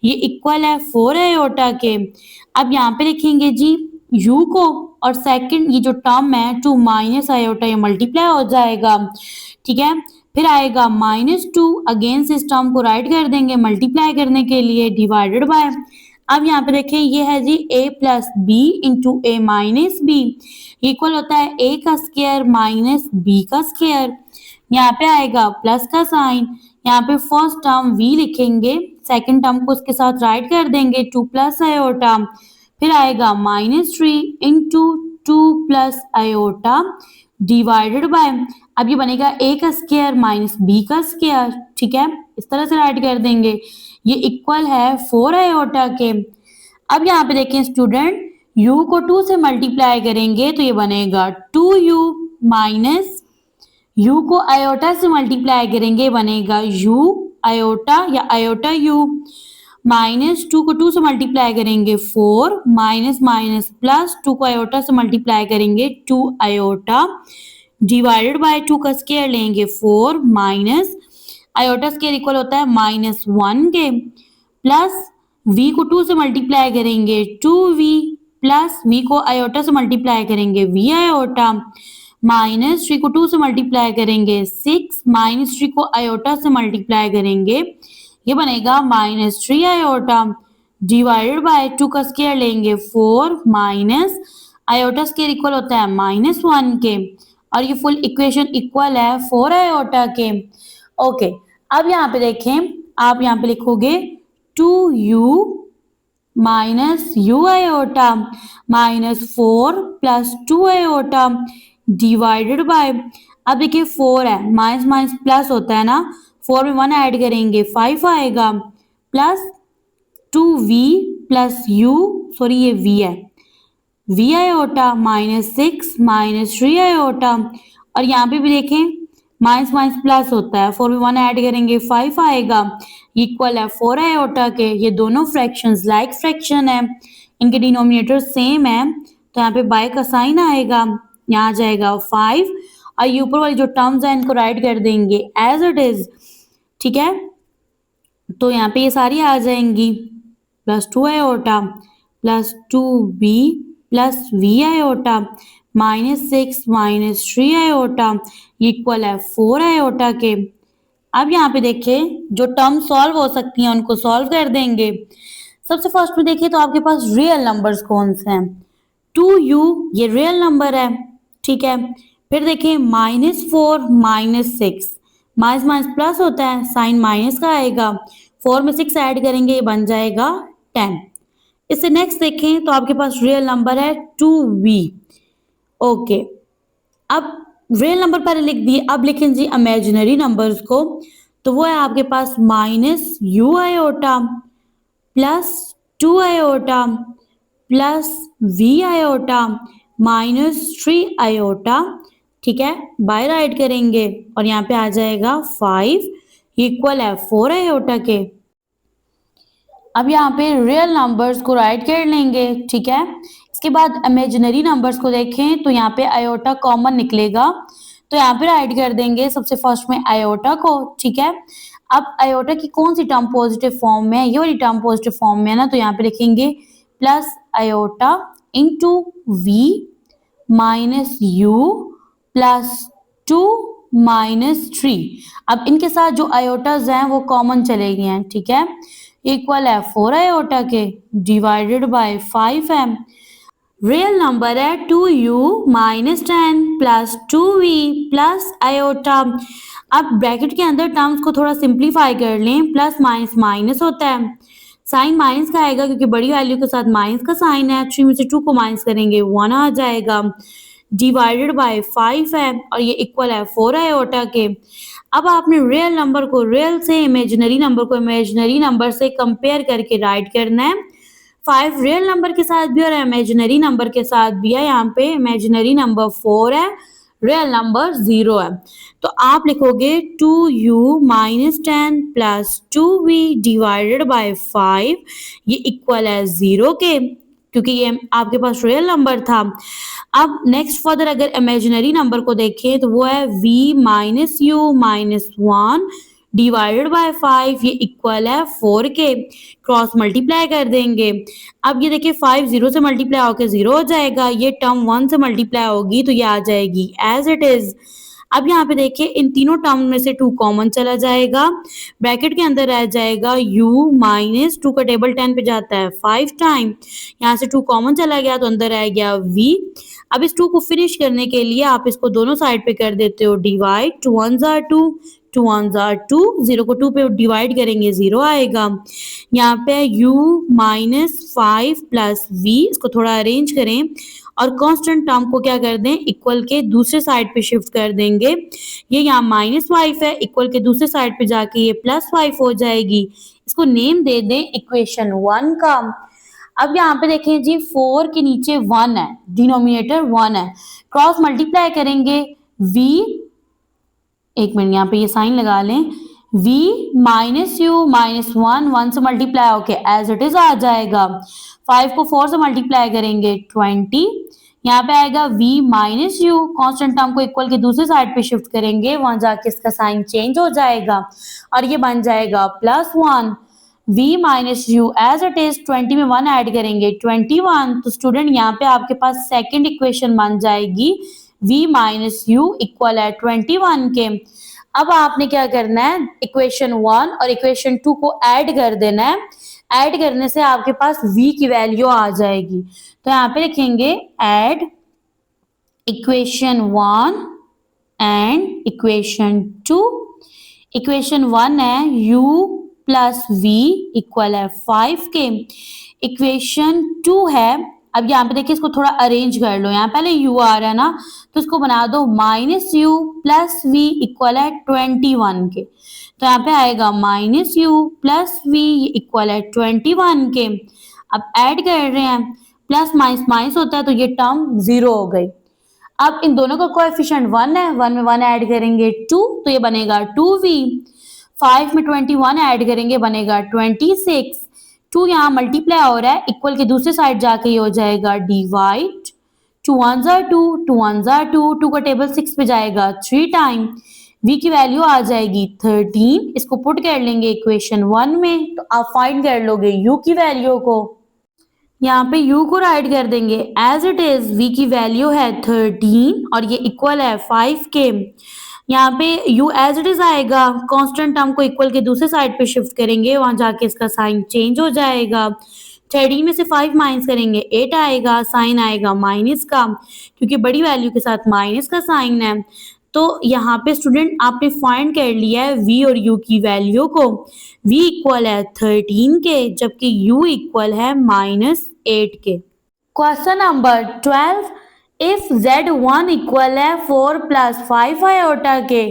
ये इक्वल है 4 आयोटा के। अब यहाँ पे लिखेंगे जी u को और सेकंड ये जो टर्म है 2 माइनस आयोटा ये मल्टीप्लाई हो जाएगा, ठीक है। फिर आएगा -2, अगेंस्ट इस टर्म को राइट कर देंगे मल्टीप्लाई करने के लिए डिवाइडेड बाय। अब यहाँ पे देखें ये है जी a plus B into A minus B equal होता है a का स्क्वायर माइनस b का स्क्वायर। यहाँ पे आएगा प्लस का साइन, यहाँ पे फर्स्ट टर्म v लिखेंगे, सेकंड टर्म को उसके साथ राइट कर देंगे 2 प्लस आयोटा, फिर आएगा -3 into 2 plus iota divided bye. अब ये बनेगा a का स्क्वायर माइनस b का स्क्वायर, ठीक है, इस तरह से राइट कर देंगे। ये इक्वल है 4 आयोटा के। अब यहाँ पे देखें स्टूडेंट u को 2 से मल्टीप्लाई करेंगे तो ये बनेगा 2u माइनस u को आयोटा से मल्टीप्लाई करेंगे बनेगा u आयोटा या आयोटा u -2 को 2 से मल्टीप्लाई करेंगे 4 माइनस माइनस प्लस 2 को आयोटा से मल्टीप्लाई करेंगे 2 आयोटा डिवाइडेड बाय 2 का स्क्वायर लेंगे 4 माइनस आयोटा स्क्वायर इक्वल होता है -1 के प्लस v को 2 से मल्टीप्लाई करेंगे 2v प्लस v को आयोटा से मल्टीप्लाई करेंगे v आयोटा -3 को 2 से मल्टीप्लाई करेंगे 6 -3 को आयोटा से मल्टीप्लाई करेंगे ये बनेगा -3 आयोटा डिवाइडेड बाय 2 का स्क्वायर लेंगे 4 माइनस आयोटा स्क्वायर इक्वल होता है -1 के और ये फुल इक्वेशन इक्वल है 4 आयोटा के। ओके, अब यहाँ पे देखें, आप यहाँ पे लिखोगे 2u minus u iota -4 plus 2 iota divided bye. अब देखिए 4 है, माइनस माइनस प्लस होता है ना, 4 में 1 ऐड करेंगे 5 आएगा plus 2v plus u, sorry ये v है, v आयोटा -6 -3 आयोटा और यहाँ पे भी देखें माइनस माइनस प्लस होता है, 4 में 1 ऐड करेंगे 5 आएगा, इक्वल है 4 आयोटा के। ये दोनों फ्रैक्शंस लाइक फ्रैक्शन है, इनके डिनोमिनेटर सेम है, तो यहाँ पे बाय का साइन आएगा, यहाँ आ जाएगा 5 और ये ऊपर वाली जो टर्म्स है इनको राइट कर देंगे एज इट इज, ठीक है। तो यहाँ पे ये सारी आ जाएंगी, plus 2 iota plus 2b plus v iota -6 -3 iota equal है 4 आयोटा के। अब यहाँ पे देखिए जो टर्म सॉल्व हो सकती हैं उनको सॉल्व कर देंगे। सबसे फर्स्ट में देखिए तो आपके पास रियल नंबर्स कौन से हैं, 2u ये रियल नंबर है, ठीक है। फिर देखिए -4 -6, माइनस माइनस प्लस होता है, साइन माइनस का आएगा, 4 में 6 ऐड करेंगे ये बन जाएगा 10। इससे नेक्स्ट देखें तो आपके पास रियल नंबर है 2v, ओके। अब रियल नंबर पहले लिख दिए, अब लिखें जी इमेजिनरी नंबर्स को, तो वो है आपके पास -u iota plus 2 iota plus v iota -3 iota, ठीक है, बाय राइट करेंगे और यहाँ पे आ जाएगा 5 इक्वल है 4 आयोटा के। अब यहाँ पे रियल नंबर्स को राइट कर लेंगे, ठीक है। इसके बाद इमेजिनरी नंबर्स को देखें तो यहाँ पे आयोटा कॉमन निकलेगा, तो यहाँ पे राइट कर देंगे सबसे फर्स्ट में आयोटा को, ठीक है। अब आयोटा की कौन सी टर्म पॉजिटिव फॉर्म में है, ये वाली टर्म पॉजिटिव फॉर्म में है ना, तो यहाँ पे लिखेंगे plus iota into V minus U plus 2 -3। अब इनके साथ जो आयोटाज हैं वो कॉमन चले गए हैं, ठीक है, इक्वल है 4 आयोटा के डिवाइडेड बाय 5 है। रियल नंबर है 2u -10 plus 2v plus iota. अब ब्रैकेट के अंदर टर्म्स को थोड़ा सिंप्लीफाई कर लें, प्लस माइनस माइनस होता है, साइन माइनस का आएगा क्योंकि बड़ी वैल्यू के साथ माइनस का साइन है, 3 में से 2 को माइनस करेंगे 1 आ जाएगा, डिवाइडेड बाय 5 है और ये इक्वल है 4 आयोटा के। अब आपने रियल नंबर को रियल से, इमेजिनरी नंबर को इमेजिनरी नंबर से कंपेयर करके राइट करना है। 5 रियल नंबर के साथ भी और इमेजिनरी नंबर के साथ भी है, यहाँ पे इमेजिनरी नंबर 4 है, रियल नंबर 0 है, तो आप लिखोगे 2u -10 plus 2v divided by 5, ये इक्वल है 0 के, क्योंकि ये आपके पास रियल नंबर था। अब नेक्स्ट फर्दर अगर इमेजिनरी नंबर को देखें तो वो है v -u -1 डिवाइडेड बाय 5, ये इक्वल है 4 के, क्रॉस मल्टीप्लाई कर देंगे। अब ये देखिए 5 0 से मल्टीप्लाई होकर 0 हो जाएगा, ये टर्म 1 से मल्टीप्लाई होगी तो ये आ जाएगी एज इट इज। अब यहाँ पे देखिए इन तीनों टर्म में से 2 कॉमन चला जाएगा, ब्रैकेट के अंदर रह जाएगा u -2 का टेबल 10 पे जाता है 5 टाइम, यहाँ से 2 कॉमन चला गया तो अंदर रह गया v। अब इस 2 को फिनिश करने के लिए आप इसको दोनों साइड पे कर देते हो divide, 2 1s are 2, 2 1s are 2, 0 को 2 पे डिवाइड करेंगे 0 आएगा। यहाँ पे u -5 प्लस v, इसको थोड़ा अरेंज करें और कांस्टेंट टर्म को क्या कर दें, इक्वल के दूसरे साइड पे शिफ्ट कर देंगे। ये यहाँ -5 है, इक्वल के दूसरे साइड पे जाके ये +5 हो जाएगी। इसको नेम दे दें इक्वेशन 1 का। अब यहाँ पे देखें जी 4 के नीचे 1 है, डिनोमिनेटर 1 है, क्रॉस मल्टीप्लाई करेंगे v, एक मिनट यहाँ पे ये साइन लगा लें, v -u -1 1 से मल्टीप्लाई होके एज इट इज आ जाएगा, 5 को 4 से मल्टीप्लाई करेंगे 20, यहाँ पे आएगा v -u, कांस्टेंट टर्म को इक्वल के दूसरे साइड पे शिफ्ट करेंगे, वहां जाके इसका साइन चेंज हो जाएगा और ये बन जाएगा +1, v -u as it is, 20 में 1 ऐड करेंगे 21, तो स्टूडेंट यहाँ पे आपके पास सेकंड इक्वेशन बन जाएगी v -u इक्वल है 21 के। अब आपने क्या करना है, इक्वेशन 1 और इक्वेशन 2 को ऐड कर देना है, ऐड करने से आपके पास v की वैल्यू आ जाएगी, तो यहाँ पे लिखेंगे add equation 1 and equation 2। Equation 1 है u प्लस v इक्वल है 5 के, इक्वेशन 2 है, अब यहाँ पे देखिए इसको थोड़ा अरेंज कर लो, यहाँ पहले u आ रहा है ना तो इसको बना दो -u प्लस v इक्वल है 21 के, तो यहाँ पे आएगा -u प्लस v इक्वल है 21 के। अब ऐड कर रहे हैं, प्लस माइनस माइनस होता है तो ये टर्म 0 हो गई। अब इन दोनों का कोएफिशिएंट 1 है, 1 में 1 ऐड करेंगे 2 तो ये बनेगा 2v। 5 में 21 ऐड करेंगे बनेगा 26। 2 यहाँ मल्टीप्लाई हो रहा है, इक्वल के दूसरे साइड जाके ये हो जाएगा डिवाइड। 2 1 are 2, 2 1 are 2, 2 का टेबल 6 पे जाएगा 3 टाइम। v की वैल्यू आ जाएगी 13। इसको पुट कर लेंगे इक्वेशन 1 में तो आप फाइंड कर लोगे u की वैल्यू को। यहाँ पे u को राइट कर देंगे एज इट इज। v की वैल्यू है 13 और ये इक्वल है 5 के। यहाँ पे u एज इट इज आएगा, कांस्टेंट टर्म को इक्वल के दूसरे साइड पे शिफ्ट करेंगे, वहां जाके इसका साइन चेंज हो जाएगा। 13 में से 5 माइनस करेंगे 8 आएगा, साइन आएगा माइनस का, क्योंकि बड़ी वैल्यू के साथ माइनस का साइन है। तो यहाँ पे स्टूडेंट आपने फाइंड कर लिया है v और u की वैल्यू को। v इक्वल है 13 के जबकि u इक्वल है -8 के। Question number 12, if z1 equal है 4 + 5 आयोटा के,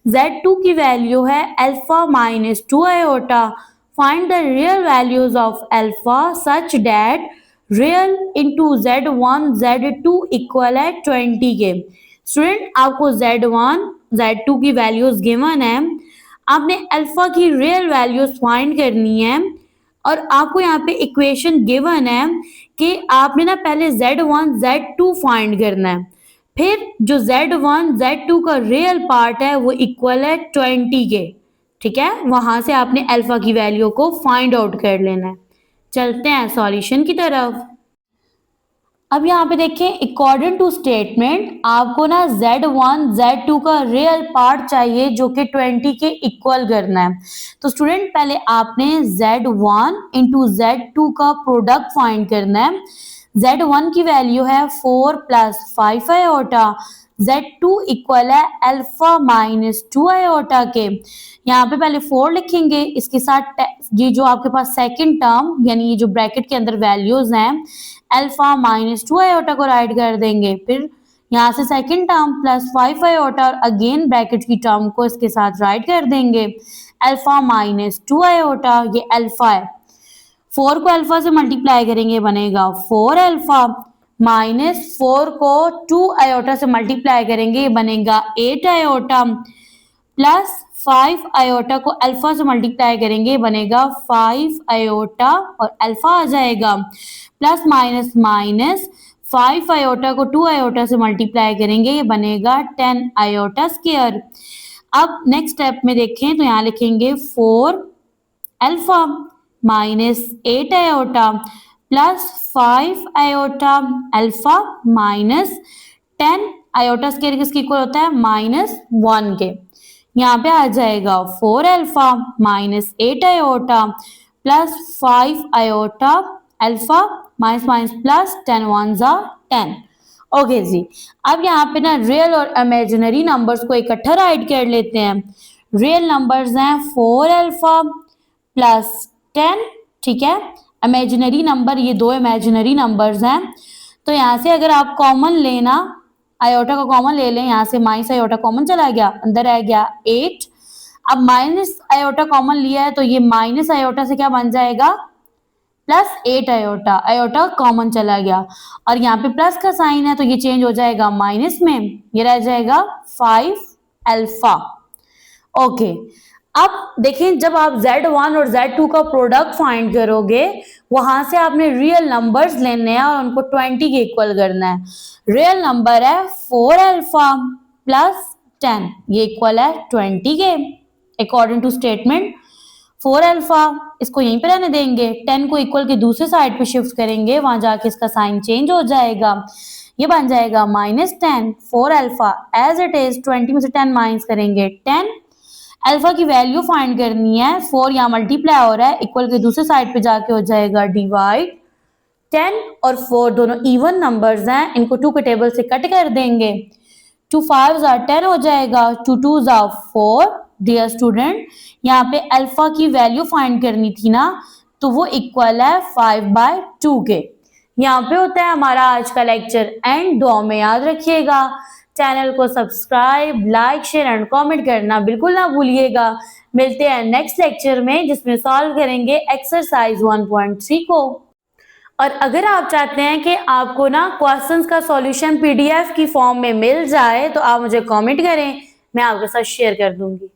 z2 की वैल्यू है alpha -2 iota, find the real values of alpha such that real into z1 z2 equal है 20 के। स्टूडेंट आपको z1 z2 की वैल्यूज गिवन है, आपने अल्फा की रियल वैल्यूज फाइंड करनी है और आपको यहाँ पे इक्वेशन गिवन है कि आपने ना पहले z1 z2 फाइंड करना है, फिर जो z1 z2 का रियल पार्ट है वो इक्वल है 20 के। ठीक है, वहां से आपने अल्फा की वैल्यू को फाइंड आउट कर लेना है। चलते हैं सॉल्यूशन की तरफ। अब यहाँ पे देखें, अकॉर्डिंग टू स्टेटमेंट आपको ना z1 z2 का रियल पार्ट चाहिए जो कि 20 के इक्वल करना है। तो स्टूडेंट पहले आपने z1 इंटू z2 का प्रोडक्ट फाइंड करना है। z1 की वैल्यू है 4 + 5 आयोटा, z2 इक्वल है अल्फा -2 आयोटा के। यहाँ पे पहले 4 लिखेंगे, इसके साथ ये जो आपके पास सेकंड टर्म यानी ये जो ब्रैकेट के अंदर वैल्यूज हैं अल्फा -2 आयोटा को राइट कर देंगे, फिर यहाँ से सेकंड टर्म +5 आयोटा और अगेन ब्रैकेट की टर्म को इसके साथ राइट कर देंगे अल्फा -2 आयोटा। ये अल्फा है, 4 को अल्फा से मल्टीप्लाई करेंगे बनेगा 4 अल्फा, -4 को 2 आयोटा से मल्टीप्लाई करेंगे बनेगा 8 आयोटा, प्लस 5 आयोटा को अल्फा से मल्टीप्लाई करेंगे बनेगा 5 आयोटा और अल्फा आ जाएगा, प्लस माइनस माइनस 5 आयोटा को 2 आयोटा से मल्टीप्लाई करेंगे ये बनेगा 10 आयोटा स्क्वायर। अब नेक्स्ट स्टेप में देखें तो यहाँ लिखेंगे 4 alpha -8 iota plus 5 iota alpha minus 10 iota square किसके इक्वल होता है -1 के। यहाँ पे आ जाएगा 4 alpha -8 iota plus 5 iota alpha minus minus plus 10 1s are 10। Okay जी, अब यहाँ पे ना रियल और इमेजिनरी नंबर्स को इकट्ठा राइट कर लेते हैं। रियल नंबर्स हैं 4 अल्फा प्लस 10, ठीक है। इमेजिनरी नंबर ये दो इमेजिनरी नंबर्स हैं, तो यहाँ से अगर आप कॉमन लेना आयोटा का कॉमन ले लें, यहाँ से माइनस आयोटा कॉमन चला गया, अंदर रह गया 8। अब माइनस आयोटा कॉमन लिया है तो ये माइनस आयोटा से क्या बन जाएगा +8 आयोटा, आयोटा कॉमन चला गया और यहाँ पे प्लस का साइन है तो ये चेंज हो जाएगा माइनस में, ये रह जाएगा 5 अल्फा। ओके, अब देखें जब आप Z1 और Z2 का प्रोडक्ट फाइंड करोगे वहां से आपने रियल नंबर्स लेने हैं और उनको 20 के इक्वल करना है। रियल नंबर है 4 अल्फा प्लस 10, ये इक्वल है 20 के अकॉर्डिंग टू स्टेटमेंट। 4 अल्फा इसको यहीं पे रहने देंगे, 10 को इक्वल के दूसरे साइड पे शिफ्ट करेंगे, वहां जाके इसका साइन चेंज हो जाएगा, ये बन जाएगा -10। 4 अल्फा एज इट इज, 20 में से 10 माइनस करेंगे 10। अल्फा की वैल्यू फाइंड करनी है, 4 यहाँ मल्टीप्लाई हो रहा है, इक्वल के दूसरे साइड पे जाके हो जाएगा डिवाइड। 10 और 4 दोनों इवन नंबर्स हैं, इनको 2 के टेबल से कट कर देंगे, 2 5s are 10 हो जाएगा, 2 2s are 4। डियर स्टूडेंट, यहाँ पे अल्फा की वैल्यू फाइंड करनी थी ना, तो वो इक्वल है 5/2 के। यहाँ पे होता है हमारा आज का लेक्चर एंड। दुआ में याद रखिएगा, चैनल को subscribe, like, share and comment करना बिल्कुल ना भूलिएगा। मिलते हैं नेक्स्ट लेक्चर में जिसमें सॉल्व करेंगे एक्सरसाइज 1.3 को। और अगर आप चाहते हैं कि आपको ना क्वेश्चंस का सॉल्यूशन पीडीएफ की फॉर्म में मिल जाए तो आप मुझे कमेंट करें, मैं आपके साथ शेयर कर दूंगी।